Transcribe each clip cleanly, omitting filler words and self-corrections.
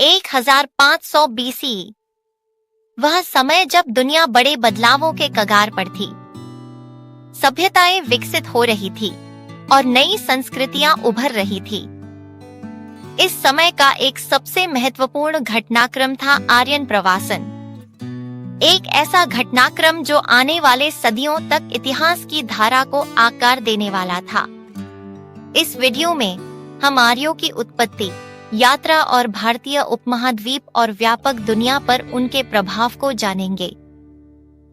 1500 BC। वह समय जब दुनिया बड़े बदलावों के कगार पर थी। सभ्यताएं विकसित हो रही थी और नई संस्कृतियां उभर रही थी। इस समय का एक सबसे महत्वपूर्ण घटनाक्रम था आर्यन प्रवासन। एक ऐसा घटनाक्रम जो आने वाले सदियों तक इतिहास की धारा को आकार देने वाला था। इस वीडियो में हम आर्यों की उत्पत्ति, यात्रा और भारतीय उपमहाद्वीप और व्यापक दुनिया पर उनके प्रभाव को जानेंगे।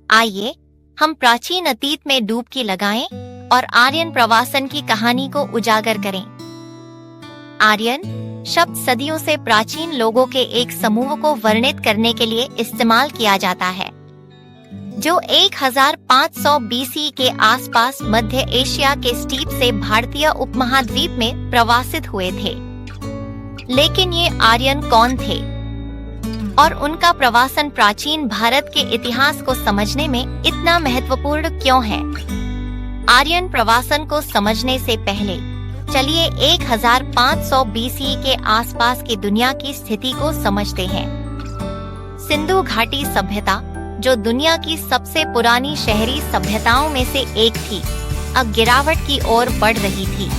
आइए हम प्राचीन अतीत में डुबकी लगाएं और आर्यन प्रवासन की कहानी को उजागर करें। आर्यन शब्द सदियों से प्राचीन लोगों के एक समूह को वर्णित करने के लिए इस्तेमाल किया जाता है, जो 1500 BC के आसपास मध्य एशिया के स्टीप से भारतीय उपमहाद्वीप में प्रवासित हुए थे। लेकिन ये आर्यन कौन थे और उनका प्रवासन प्राचीन भारत के इतिहास को समझने में इतना महत्वपूर्ण क्यों है? आर्यन प्रवासन को समझने से पहले चलिए 1500 BC के आसपास की दुनिया की स्थिति को समझते हैं। सिंधु घाटी सभ्यता, जो दुनिया की सबसे पुरानी शहरी सभ्यताओं में से एक थी, अब गिरावट की ओर बढ़ रही थी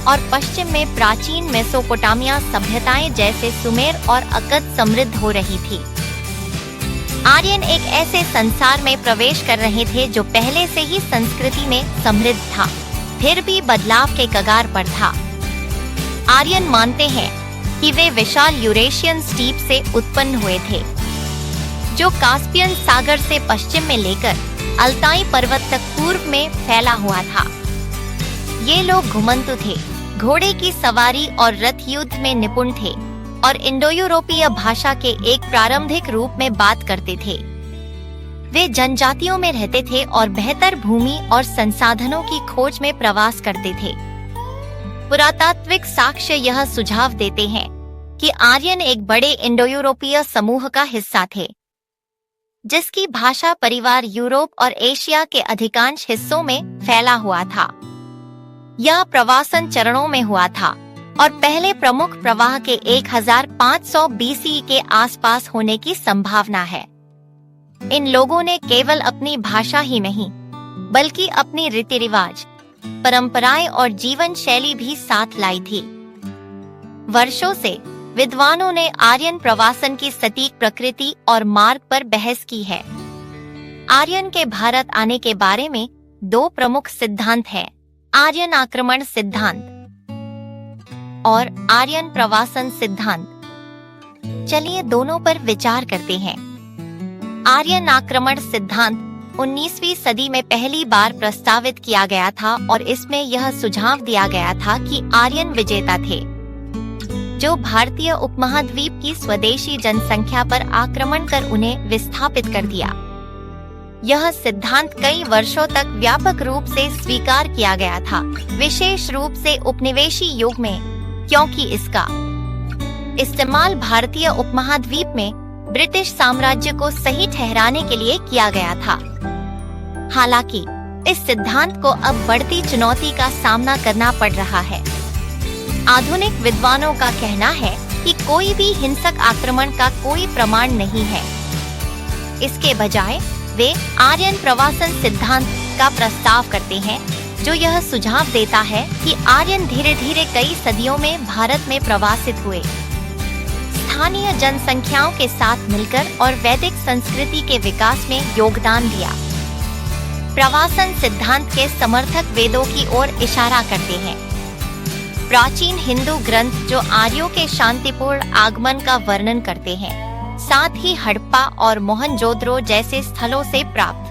और पश्चिम में प्राचीन मेसोपोटामिया सभ्यताएं जैसे सुमेर और अकद समृद्ध हो रही थी। आर्यन एक ऐसे संसार में प्रवेश कर रहे थे जो पहले से ही संस्कृति में समृद्ध था, फिर भी बदलाव के कगार पर था। आर्यन मानते हैं कि वे विशाल यूरेशियन स्टीप से उत्पन्न हुए थे, जो कास्पियन सागर से पश्चिम में लेकर अल्ताई पर्वत तक पूर्व में फैला हुआ था। ये लोग घुमंतु थे, घोड़े की सवारी और रथ युद्ध में निपुण थे और इंडो यूरोपीय भाषा के एक प्रारंभिक रूप में बात करते थे। वे जनजातियों में रहते थे और बेहतर भूमि और संसाधनों की खोज में प्रवास करते थे। पुरातात्विक साक्ष्य यह सुझाव देते हैं कि आर्यन एक बड़े इंडो यूरोपीय समूह का हिस्सा थे, जिसकी भाषा परिवार यूरोप और एशिया के अधिकांश हिस्सों में फैला हुआ था। यह प्रवासन चरणों में हुआ था और पहले प्रमुख प्रवाह के 1500 BC के आसपास होने की संभावना है। इन लोगों ने केवल अपनी भाषा ही नहीं, बल्कि अपनी रीति रिवाज, परंपराएं और जीवन शैली भी साथ लाई थी। वर्षों से विद्वानों ने आर्यन प्रवासन की सटीक प्रकृति और मार्ग पर बहस की है। आर्यन के भारत आने के बारे में दो प्रमुख सिद्धांत हैं: आर्यन आक्रमण सिद्धांत और आर्यन प्रवासन सिद्धांत। चलिए दोनों पर विचार करते हैं। आर्यन आक्रमण सिद्धांत 19वीं सदी में पहली बार प्रस्तावित किया गया था और इसमें यह सुझाव दिया गया था कि आर्यन विजेता थे, जो भारतीय उपमहाद्वीप की स्वदेशी जनसंख्या पर आक्रमण कर उन्हें विस्थापित कर दिया। यह सिद्धांत कई वर्षों तक व्यापक रूप से स्वीकार किया गया था, विशेष रूप से उपनिवेशी युग में, क्योंकि इसका इस्तेमाल भारतीय उपमहाद्वीप में ब्रिटिश साम्राज्य को सही ठहराने के लिए किया गया था। हालांकि इस सिद्धांत को अब बढ़ती चुनौती का सामना करना पड़ रहा है। आधुनिक विद्वानों का कहना है कि कोई भी हिंसक आक्रमण का कोई प्रमाण नहीं है। इसके बजाय वे आर्यन प्रवासन सिद्धांत का प्रस्ताव करते हैं, जो यह सुझाव देता है कि आर्यन धीरे धीरे कई सदियों में भारत में प्रवासित हुए, स्थानीय जनसंख्याओं के साथ मिलकर और वैदिक संस्कृति के विकास में योगदान दिया। प्रवासन सिद्धांत के समर्थक वेदों की ओर इशारा करते हैं। प्राचीन हिंदू ग्रंथ जो आर्यों के शांतिपूर्ण आगमन का वर्णन करते हैं, साथ ही हड़प्पा और मोहनजोदड़ो जैसे स्थलों से प्राप्त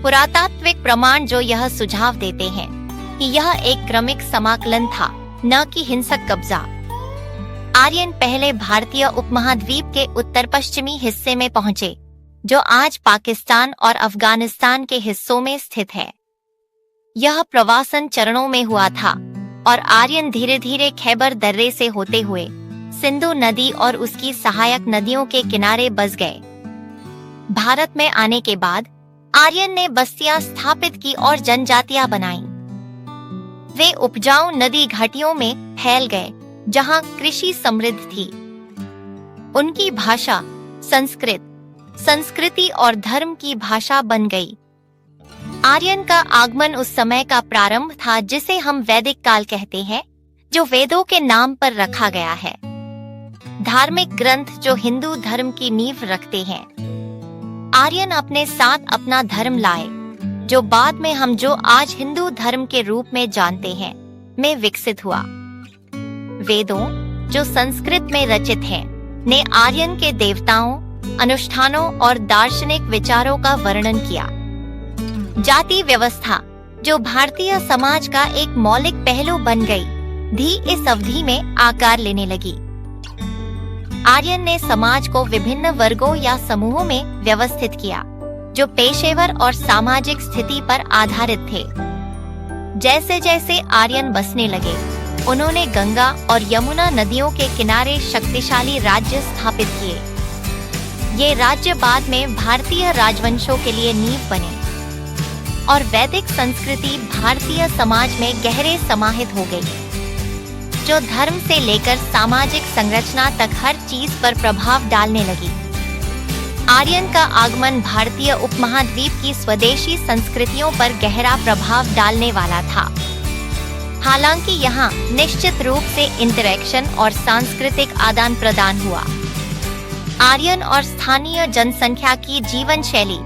पुरातात्विक प्रमाण जो यह सुझाव देते हैं कि यह एक क्रमिक समाकलन था, न कि हिंसक कब्जा। आर्यन पहले भारतीय उपमहाद्वीप के उत्तर पश्चिमी हिस्से में पहुंचे, जो आज पाकिस्तान और अफगानिस्तान के हिस्सों में स्थित है। यह प्रवासन चरणों में हुआ था और आर्यन धीरे धीरे खैबर दर्रे से होते हुए सिंधु नदी और उसकी सहायक नदियों के किनारे बस गए। भारत में आने के बाद आर्यन ने बस्तियां स्थापित की और जनजातियां बनाईं। वे उपजाऊ नदी घाटियों में फैल गए, जहां कृषि समृद्ध थी। उनकी भाषा संस्कृत, संस्कृति और धर्म की भाषा बन गई। आर्यन का आगमन उस समय का प्रारंभ था जिसे हम वैदिक काल कहते हैं, जो वेदों के नाम पर रखा गया है। धार्मिक ग्रंथ जो हिंदू धर्म की नींव रखते हैं। आर्यन अपने साथ अपना धर्म लाए, जो बाद में हम जो आज हिंदू धर्म के रूप में जानते हैं, में विकसित हुआ। वेदों, जो संस्कृत में रचित हैं, ने आर्यन के देवताओं, अनुष्ठानों और दार्शनिक विचारों का वर्णन किया। जाति व्यवस्था, जो भारतीय समाज का एक मौलिक पहलू बन गई, भी इस अवधि में आकार लेने लगी। आर्यन ने समाज को विभिन्न वर्गों या समूहों में व्यवस्थित किया, जो पेशेवर और सामाजिक स्थिति पर आधारित थे। जैसे जैसे आर्यन बसने लगे, उन्होंने गंगा और यमुना नदियों के किनारे शक्तिशाली राज्य स्थापित किए। ये राज्य बाद में भारतीय राजवंशों के लिए नींव बने और वैदिक संस्कृति भारतीय समाज में गहरे समाहित हो गई, जो धर्म से लेकर सामाजिक संरचना तक हर चीज पर प्रभाव डालने लगी। आर्यन का आगमन भारतीय उपमहाद्वीप की स्वदेशी संस्कृतियों पर गहरा प्रभाव डालने वाला था। हालांकि यहाँ निश्चित रूप से इंटरैक्शन और सांस्कृतिक आदान प्रदान हुआ। आर्यन और स्थानीय जनसंख्या की जीवन शैली,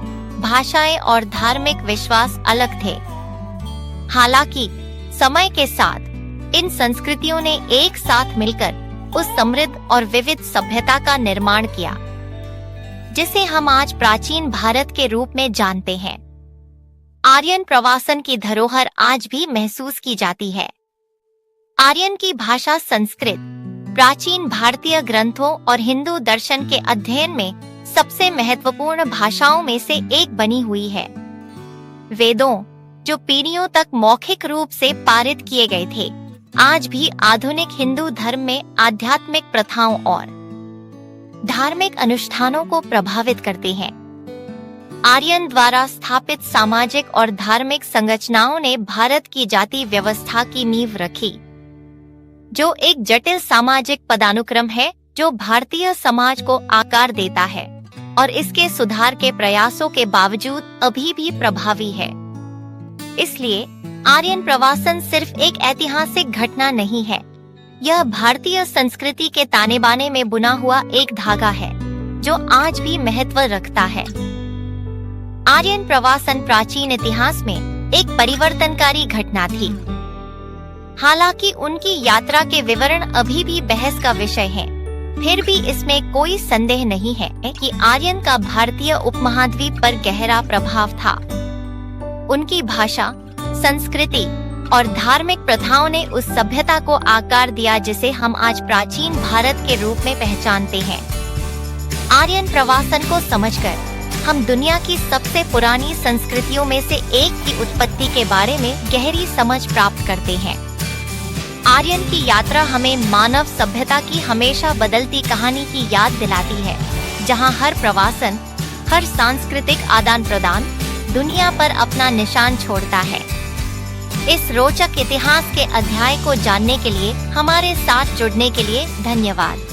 भाषाएं और धार्मिक विश्वास अलग थे। हालांकि समय के साथ इन संस्कृतियों ने एक साथ मिलकर उस समृद्ध और विविध सभ्यता का निर्माण किया, जिसे हम आज प्राचीन भारत के रूप में जानते हैं। आर्यन प्रवासन की धरोहर आज भी महसूस की जाती है। आर्यन की भाषा संस्कृत, प्राचीन भारतीय ग्रंथों और हिंदू दर्शन के अध्ययन में सबसे महत्वपूर्ण भाषाओं में से एक बनी हुई है। वेदों, जो पीढ़ियों तक मौखिक रूप से पारित किए गए थे, आज भी आधुनिक हिंदू धर्म में आध्यात्मिक प्रथाओं और धार्मिक अनुष्ठानों को प्रभावित करते हैं। आर्यन द्वारा स्थापित सामाजिक और धार्मिक संरचनाओं ने भारत की जाति व्यवस्था की नींव रखी, जो एक जटिल सामाजिक पदानुक्रम है जो भारतीय समाज को आकार देता है और इसके सुधार के प्रयासों के बावजूद अभी भी प्रभावी है। इसलिए आर्यन प्रवासन सिर्फ एक ऐतिहासिक घटना नहीं है, यह भारतीय संस्कृति के ताने बाने में बुना हुआ एक धागा है, जो आज भी महत्व रखता है। आर्यन प्रवासन प्राचीन इतिहास में एक परिवर्तनकारी घटना थी। हालांकि उनकी यात्रा के विवरण अभी भी बहस का विषय हैं, फिर भी इसमें कोई संदेह नहीं है कि आर्यन का भारतीय उपमहाद्वीप पर गहरा प्रभाव था। उनकी भाषा, संस्कृति और धार्मिक प्रथाओं ने उस सभ्यता को आकार दिया जिसे हम आज प्राचीन भारत के रूप में पहचानते हैं। आर्यन प्रवासन को समझकर हम दुनिया की सबसे पुरानी संस्कृतियों में से एक की उत्पत्ति के बारे में गहरी समझ प्राप्त करते हैं। आर्यन की यात्रा हमें मानव सभ्यता की हमेशा बदलती कहानी की याद दिलाती है, जहां हर प्रवासन, हर सांस्कृतिक आदान प्रदान दुनिया पर अपना निशान छोड़ता है। इस रोचक इतिहास के अध्याय को जानने के लिए हमारे साथ जुड़ने के लिए धन्यवाद।